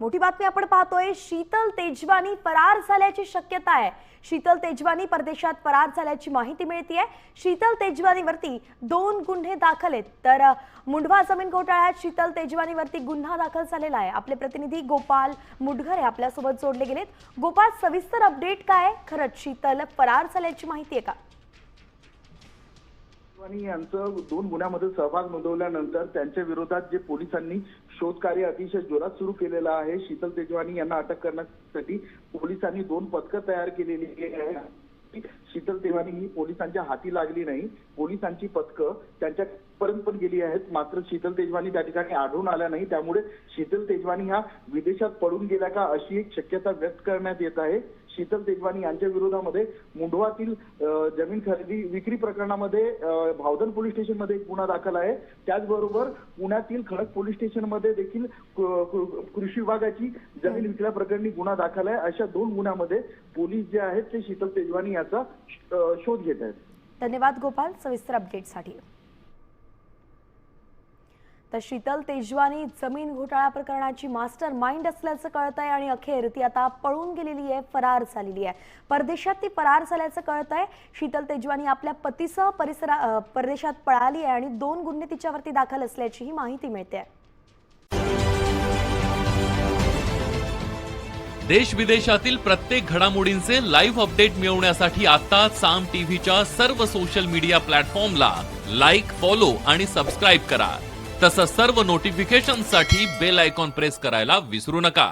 मोठी बातमी आपण पाहतोय, शीतल तेजवानी फरार झाल्याची शक्यता आहे। शीतल तेजवानी परदेशात फरार झाल्याची माहिती मिळतेय। शीतल तेजवानीवरती 2 गुन्हे दाखल आहेत, तर मुंढवा जमीन घोटाळ्यात शीतल तेजवानीवरती गुन्हा दाखल झालेला आहे। आपले प्रतिनिधी गोपाल मुडघरे आपल्या सोबत जोडले गेलेत। गोपाल, सविस्तर अपडेट काय? खरंच शीतल फरार झाल्याची माहिती आहे का? यांचं 2 गुन्ह्यामध्ये सहभाग नोंदवल्यानंतर त्यांच्या विरोधात जे पोलिसांनी शोधकार्य अतिशय जोरात सुरू केलेलं आहे। शीतल तेजवानी यांना अटक करण्यासाठी पोलिसांनी 2 पथकं तयार केलेली आहेत। शीतल तेजवानी ही पोलिसांच्या हाती लागली नाही, पोलिसांची पथकं त्यांच्यापर्यंत पण गेली आहेत, मात्र शीतल तेजवानी त्या ठिकाणी आढळून आल्या नाही। त्यामुळे शीतल तेजवानी ह्या विदेशात पळून गेल्या का अशी एक शक्यता व्यक्त करण्यात येत आहे। शीतल तेजवानी यांच्या विरोधामध्ये मुंढवातील जमीन खरेदी विक्री प्रकरणामध्ये भावधन पोलीस स्टेशनमध्ये एक गुन्हा दाखल आहे। त्याचबरोबर पुण्यातील खडक पोलीस स्टेशनमध्ये देखील कृषी विभागाची जमीन विकल्याप्रकरणी गुन्हा दाखल आहे। अशा 2 गुन्ह्यामध्ये पोलीस जे आहेत ते शीतल तेजवानी याचा शोध घेत आहेत। धन्यवाद गोपाल सविस्तर अपडेटसाठी। तर शीतल तेजवानी जमीन घोटाळा प्रकरणाची मास्टर माइंड असल्याचं कळतंय आणि अखेर ती आता पळून गेलेली आहे, फरार झालेली आहे। परदेशात ती फरार झाल्याचं कळतंय। शीतल तेजवानी आपल्या पतीसह परदेशात पळाली आहे आणि 2 गुन्हे तिच्यावरती दाखल असल्याची माहिती मिळते। देश विदेशातील प्रत्येक घडामोडींचे लाईव्ह अपडेट मिळवण्यासाठी आता साम टीव्हीच्या सर्व सोशल मीडिया प्लॅटफॉर्मला लाईक, फॉलो आणि सबस्क्राईब करा। तसंच सर्व नोटिफिकेशनसाठी बेल आयकॉन प्रेस करायला विसरू नका।